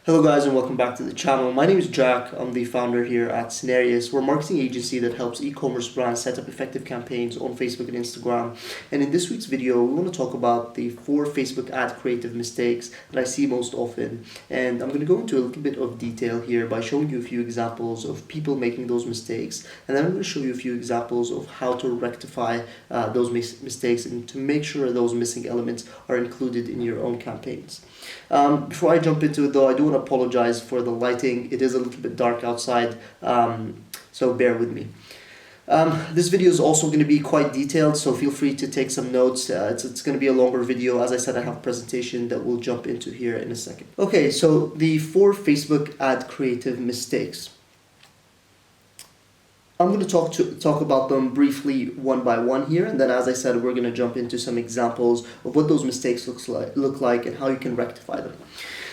Hello guys and welcome back to the channel. My name is Jack. I'm the founder here at Scenarios. We're a marketing agency that helps e-commerce brands set up effective campaigns on Facebook and Instagram. And in this week's video, we want to talk about the 4 Facebook ad creative mistakes that I see most often. And I'm going to go into a little bit of detail here by showing you a few examples of people making those mistakes. And then I'm going to show you a few examples of how to rectify those mistakes and to make sure those missing elements are included in your own campaigns. Before I jump into it though, I do want to apologize for the lighting. It is a little bit dark outside, so bear with me. This video is also going to be quite detailed, so feel free to take some notes. It's going to be a longer video. As I said, I have a presentation that we'll jump into here in a second. Okay, so the 4 Facebook ad creative mistakes. I'm going to talk about them briefly one by one here, and then as I said, we're going to jump into some examples of what those mistakes look like and how you can rectify them.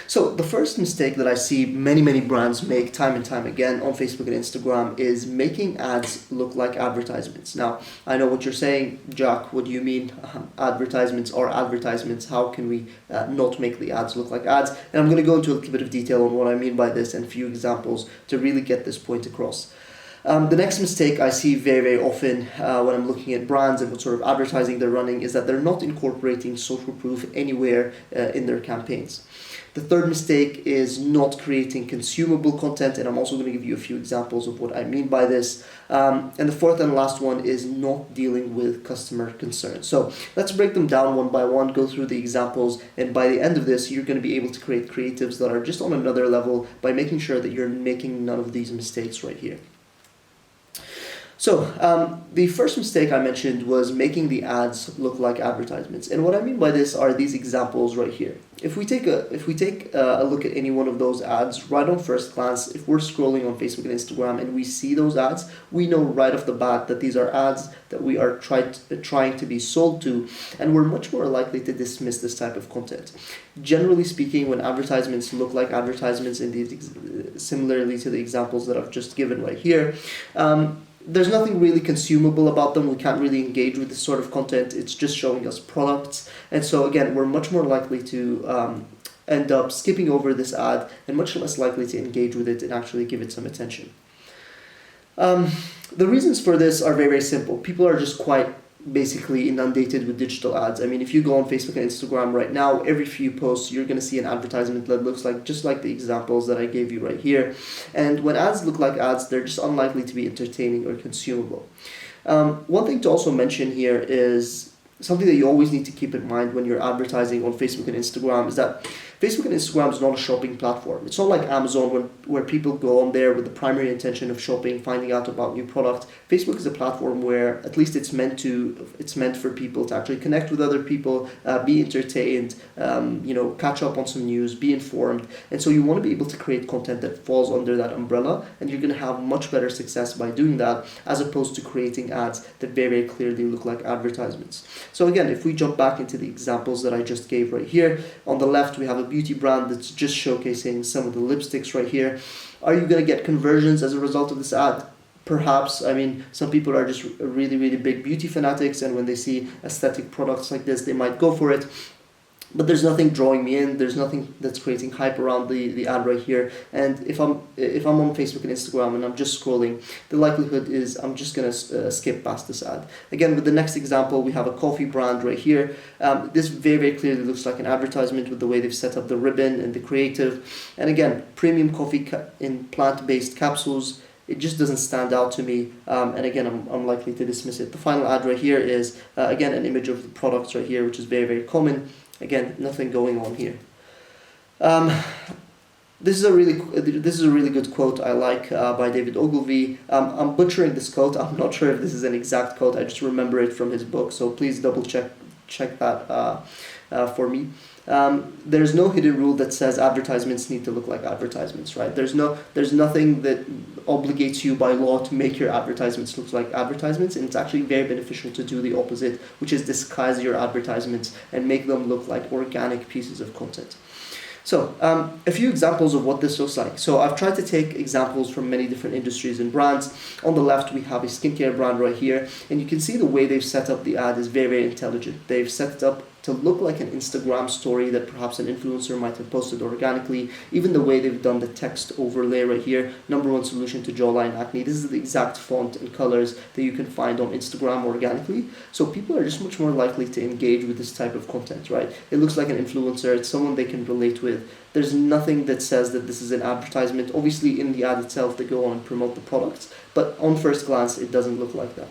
So the first mistake that I see many brands make time and time again on Facebook and Instagram is making ads look like advertisements. Now, I know what you're saying, Jack, what do you mean? Advertisements are advertisements. How can we not make the ads look like ads? And I'm going to go into a little bit of detail on what I mean by this and a few examples to really get this point across. The next mistake I see very often when I'm looking at brands and what sort of advertising they're running is that they're not incorporating social proof anywhere in their campaigns. The third mistake is not creating consumable content, and I'm also going to give you a few examples of what I mean by this. And the fourth and last one is not dealing with customer concerns. So let's break them down one by one, go through the examples, and by the end of this, you're going to be able to create creatives that are just on another level by making sure that you're making none of these mistakes right here. So the first mistake I mentioned was making the ads look like advertisements, and what I mean by this are these examples right here. If we take a look at any one of those ads right on first glance, if we're scrolling on Facebook and Instagram and we see those ads, we know right off the bat that these are ads that we are trying to be sold to, and we're much more likely to dismiss this type of content. Generally speaking, when advertisements look like advertisements, similarly to the examples that I've just given right here, there's nothing really consumable about them. We can't really engage with this sort of content. It's just showing us products. And so again, we're much more likely to end up skipping over this ad and much less likely to engage with it and actually give it some attention. The reasons for this are very simple. People are just quite basically inundated with digital ads. I mean, if you go on Facebook and Instagram right now, every few posts you're going to see an advertisement that looks like just like the examples that I gave you right here. And when ads look like ads, they're just unlikely to be entertaining or consumable. One thing to also mention here is something that you always need to keep in mind when you're advertising on Facebook and Instagram is that Facebook and Instagram is not a shopping platform. It's not like Amazon where people go on there with the primary intention of shopping, finding out about new products. Facebook is a platform where at least it's meant for people to actually connect with other people, be entertained, catch up on some news, be informed. And so you want to be able to create content that falls under that umbrella, and you're going to have much better success by doing that as opposed to creating ads that very clearly look like advertisements. So again, if we jump back into the examples that I just gave right here, on the left we have a beauty brand that's just showcasing some of the lipsticks right here. Are you going to get conversions as a result of this ad? Perhaps. I mean, some people are just really big beauty fanatics, and when they see aesthetic products like this, they might go for it. But there's nothing drawing me in. There's nothing that's creating hype around the ad right here. And if I'm on Facebook and Instagram and I'm just scrolling, the likelihood is I'm just gonna skip past this ad. Again, with the next example, we have a coffee brand right here. This very clearly looks like an advertisement with the way they've set up the ribbon and the creative. And again, premium coffee in plant-based capsules. It just doesn't stand out to me, and again, I'm likely to dismiss it. The final ad right here is again an image of the products right here, which is very common. Again, nothing going on here. This is a really good quote I like by David Ogilvy. I'm butchering this quote. I'm not sure if this is an exact quote. I just remember it from his book, so please double check that for me. There's no hidden rule that says advertisements need to look like advertisements, right? There's nothing that obligates you by law to make your advertisements look like advertisements, and it's actually very beneficial to do the opposite, which is disguise your advertisements and make them look like organic pieces of content. So a few examples of what this looks like. So I've tried to take examples from many different industries and brands. On the left, we have a skincare brand right here, and you can see the way they've set up the ad is very intelligent. They've set it up to look like an Instagram story that perhaps an influencer might have posted organically. Even the way they've done the text overlay right here, number one solution to jawline acne. This is the exact font and colors that you can find on Instagram organically. So people are just much more likely to engage with this type of content, right? It looks like an influencer, it's someone they can relate with. There's nothing that says that this is an advertisement. Obviously in the ad itself they go on and promote the products, but on first glance it doesn't look like that.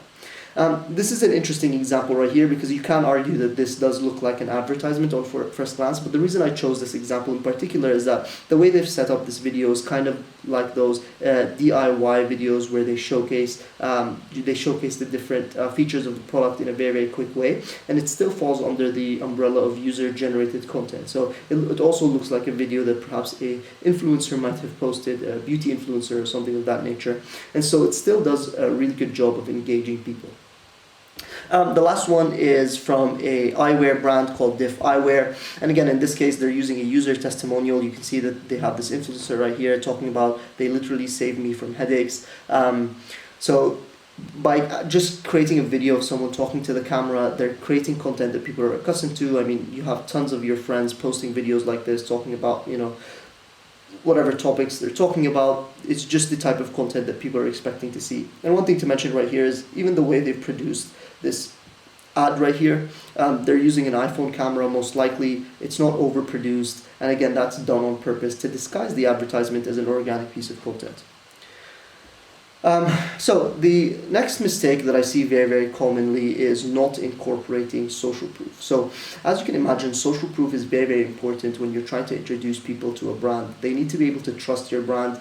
This is an interesting example right here because you can argue that this does look like an advertisement on first glance, but the reason I chose this example in particular is that the way they've set up this video is kind of like those DIY videos where they showcase the different features of the product in a very, very quick way, and it still falls under the umbrella of user-generated content. So it also looks like a video that perhaps a influencer might have posted, a beauty influencer or something of that nature, and so it still does a really good job of engaging people. The last one is from a eyewear brand called Diff Eyewear, and again in this case they're using a user testimonial. You can see that they have this influencer right here talking about they literally saved me from headaches. So by just creating a video of someone talking to the camera, they're creating content that people are accustomed to. I mean, you have tons of your friends posting videos like this talking about, whatever topics they're talking about. It's just the type of content that people are expecting to see. And one thing to mention right here is even the way they've produced this ad right here, they're using an iPhone camera most likely. It's not overproduced, and again that's done on purpose to disguise the advertisement as an organic piece of content. So the next mistake that I see very, very commonly is not incorporating social proof. So as you can imagine, social proof is very, very important when you're trying to introduce people to a brand. They need to be able to trust your brand.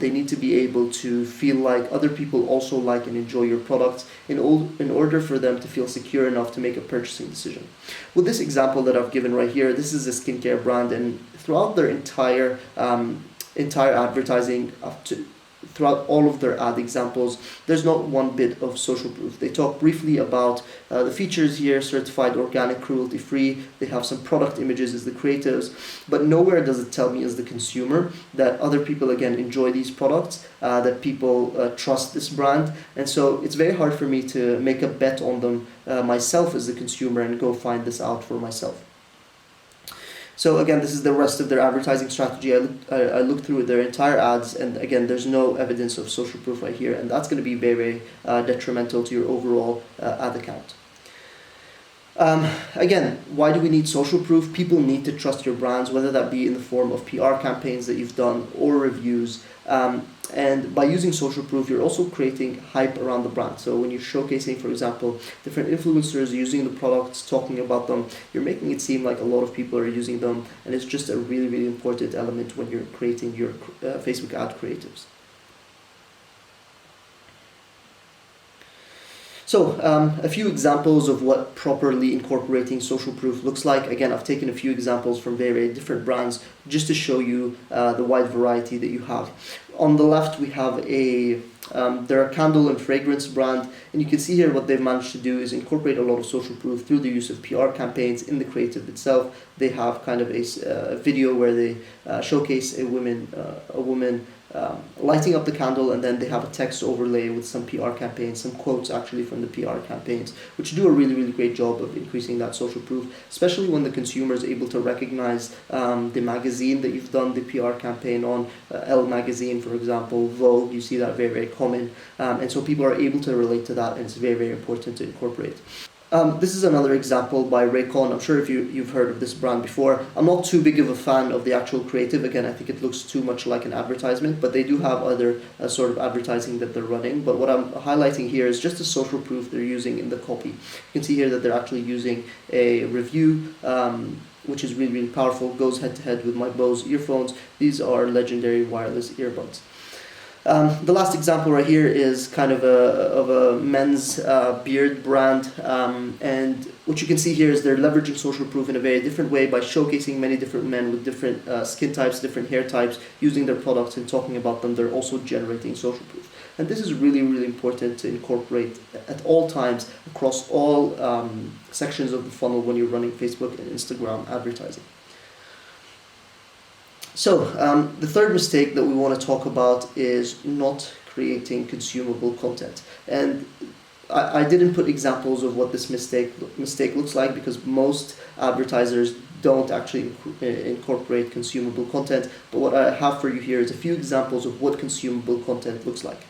They need to be able to feel like other people also like and enjoy your products in order for them to feel secure enough to make a purchasing decision. With this example that I've given right here, this is a skincare brand, and throughout their entire advertising throughout all of their ad examples, there's not one bit of social proof. They talk briefly about the features here, certified organic, cruelty-free. They have some product images as the creatives, but nowhere does it tell me as the consumer that other people, again, enjoy these products, that people trust this brand, and so it's very hard for me to make a bet on them myself as a consumer and go find this out for myself. So again, this is the rest of their advertising strategy. I looked through their entire ads, and again, there's no evidence of social proof right here, and that's going to be very, very detrimental to your overall ad account. Again, why do we need social proof? People need to trust your brands, whether that be in the form of PR campaigns that you've done or reviews. And by using social proof, you're also creating hype around the brand. So when you're showcasing, for example, different influencers using the products, talking about them, you're making it seem like a lot of people are using them, and it's just a really, really important element when you're creating your Facebook ad creatives. So a few examples of what properly incorporating social proof looks like. Again, I've taken a few examples from very, very different brands just to show you the wide variety that you have. On the left, we have they're a candle and fragrance brand, and you can see here what they've managed to do is incorporate a lot of social proof through the use of PR campaigns in the creative itself. They have kind of a video where they showcase a woman lighting up the candle, and then they have a text overlay with some PR campaigns, some quotes actually from the PR campaigns, which do a really, really great job of increasing that social proof, especially when the consumer is able to recognize the magazine that you've done the PR campaign on, Elle magazine, for example, Vogue. You see that very, very common, and so people are able to relate to that, and it's very, very important to incorporate. This is another example by Raycon. I'm sure if you've heard of this brand before. I'm not too big of a fan of the actual creative. Again, I think it looks too much like an advertisement, but they do have other sort of advertising that they're running. But what I'm highlighting here is just the social proof they're using in the copy. You can see here that they're actually using a review, which is really, really powerful, goes head to head with my Bose earphones. These are legendary wireless earbuds. The last example right here is kind of a men's beard brand, and what you can see here is they're leveraging social proof in a very different way by showcasing many different men with different skin types, different hair types, using their products and talking about them. They're also generating social proof, and this is really, really important to incorporate at all times across all sections of the funnel when you're running Facebook and Instagram advertising. So the third mistake that we want to talk about is not creating consumable content. And I didn't put examples of what this mistake looks like because most advertisers don't actually incorporate consumable content. But what I have for you here is a few examples of what consumable content looks like.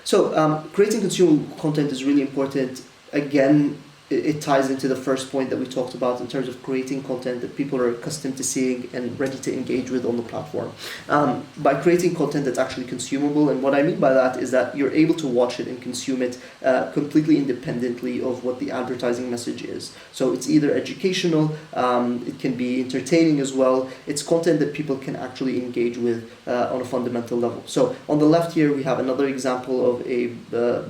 So creating consumable content is really important. Again, it ties into the first point that we talked about in terms of creating content that people are accustomed to seeing and ready to engage with on the platform. By creating content that's actually consumable, and what I mean by that is that you're able to watch it and consume it completely independently of what the advertising message is. So it's either educational, it can be entertaining as well. It's content that people can actually engage with on a fundamental level. So on the left here, we have another example of a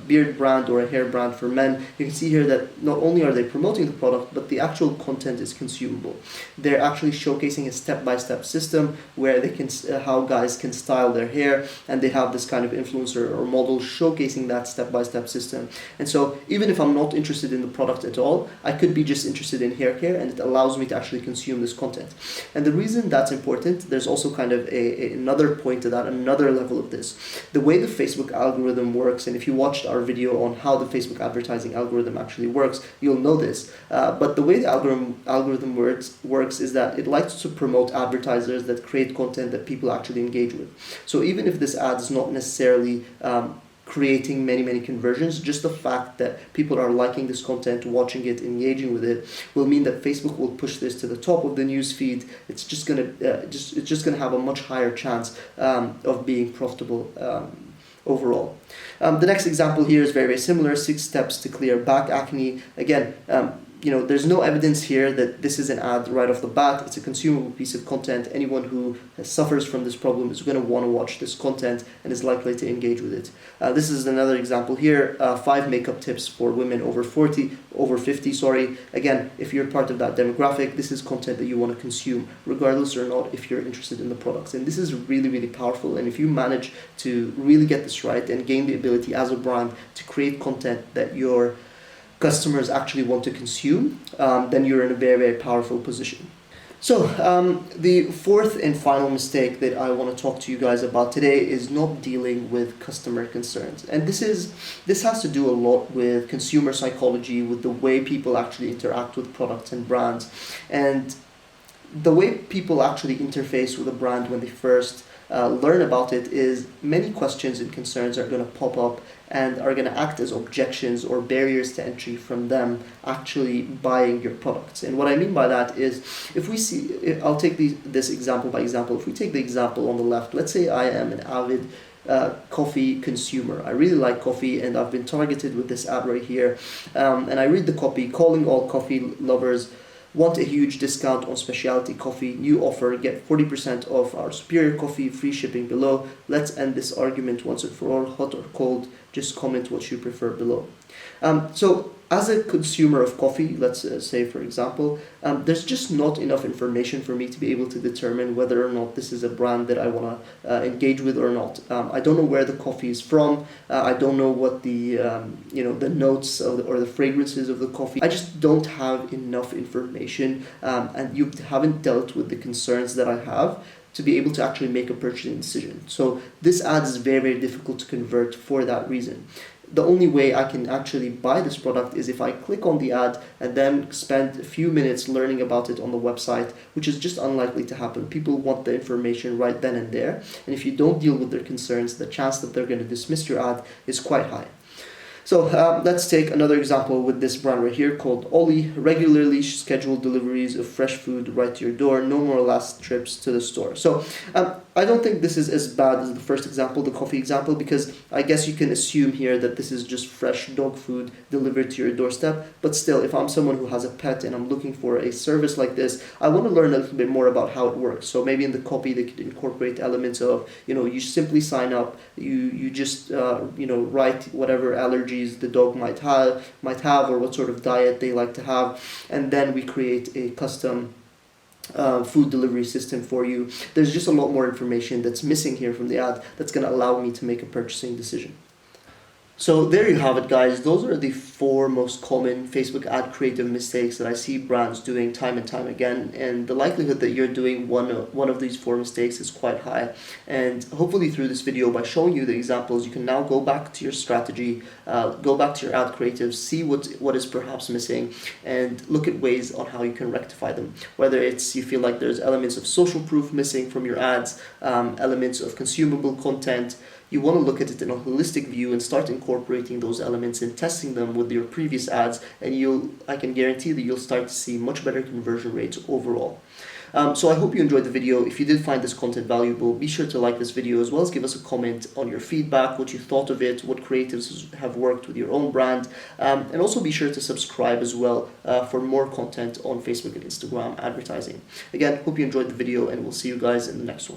beard brand or a hair brand for men. You can see here that not only are they promoting the product, but the actual content is consumable. They're actually showcasing a step-by-step system where they can how guys can style their hair, and they have this kind of influencer or model showcasing that step-by-step system. And so even if I'm not interested in the product at all, I could be just interested in hair care, and it allows me to actually consume this content. And the reason that's important, there's also kind of another point to that, another level of this. The way the Facebook algorithm works, and if you watched our video on how the Facebook advertising algorithm actually works, you'll know this. But the way the algorithm works is that it likes to promote advertisers that create content that people actually engage with. So even if this ad is not necessarily creating many conversions, just the fact that people are liking this content, watching it, engaging with it, will mean that Facebook will push this to the top of the news feed. It's just gonna have a much higher chance of being profitable overall. The next example here is very similar, 6 steps to clear back acne. Again, there's no evidence here that this is an ad right off the bat. It's a consumable piece of content. Anyone who suffers from this problem is going to want to watch this content and is likely to engage with it. This is another example here, 5 makeup tips for women over 50. Again, if you're part of that demographic, this is content that you want to consume, regardless or not if you're interested in the products. And this is really powerful. And if you manage to really get this right and gain the ability as a brand to create content that your customers actually want to consume, then you're in a very powerful position. So the fourth and final mistake that I want to talk to you guys about today is not dealing with customer concerns. And this has to do a lot with consumer psychology, with the way people actually interact with products and brands, and the way people actually interface with a brand when they first learn about it is many questions and concerns are going to pop up and are going to act as objections or barriers to entry from them actually buying your products. And what I mean by that is, I'll take this example by example. If we take the example on the left, let's say I am an avid coffee consumer. I really like coffee, and I've been targeted with this ad right here. And I read the copy: calling all coffee lovers, want a huge discount on specialty coffee, new offer, get 40% off our superior coffee, free shipping below. Let's end this argument once and for all, hot or cold, just comment what you prefer below. So as a consumer of coffee, let's say for example, there's just not enough information for me to be able to determine whether or not this is a brand that I want to engage with or not. I don't know where the coffee is from. I don't know what the the notes or the fragrances of the coffee. I just don't have enough information, and you haven't dealt with the concerns that I have to be able to actually make a purchasing decision. So this ad is very difficult to convert for that reason. The only way I can actually buy this product is if I click on the ad and then spend a few minutes learning about it on the website, which is just unlikely to happen. People want the information right then and there, and if you don't deal with their concerns, the chance that they're going to dismiss your ad is quite high. So let's take another example with this brand right here called Ollie. Regularly scheduled deliveries of fresh food right to your door, no more last trips to the store. So I don't think this is as bad as the first example, the coffee example, because I guess you can assume here that this is just fresh dog food delivered to your doorstep. But still, if I'm someone who has a pet and I'm looking for a service like this, I want to learn a little bit more about how it works. So maybe in the copy they could incorporate elements of, you simply sign up, you just write whatever allergies the dog might have or what sort of diet they like to have, and then we create a custom food delivery system for you. There's just a lot more information that's missing here from the ad that's going to allow me to make a purchasing decision. So there you have it, guys. Those are the four most common Facebook ad creative mistakes that I see brands doing time and time again. And the likelihood that you're doing one of these four mistakes is quite high. And hopefully through this video, by showing you the examples, you can now go back to your strategy, go back to your ad creatives, see what is perhaps missing, and look at ways on how you can rectify them. Whether it's you feel like there's elements of social proof missing from your ads, elements of consumable content, you want to look at it in a holistic view and start incorporating those elements and testing them with your previous ads, and I can guarantee that you'll start to see much better conversion rates overall. So I hope you enjoyed the video. If you did find this content valuable, be sure to like this video, as well as give us a comment on your feedback, what you thought of it, what creatives have worked with your own brand, and also be sure to subscribe as well for more content on Facebook and Instagram advertising. Again, hope you enjoyed the video, and we'll see you guys in the next one.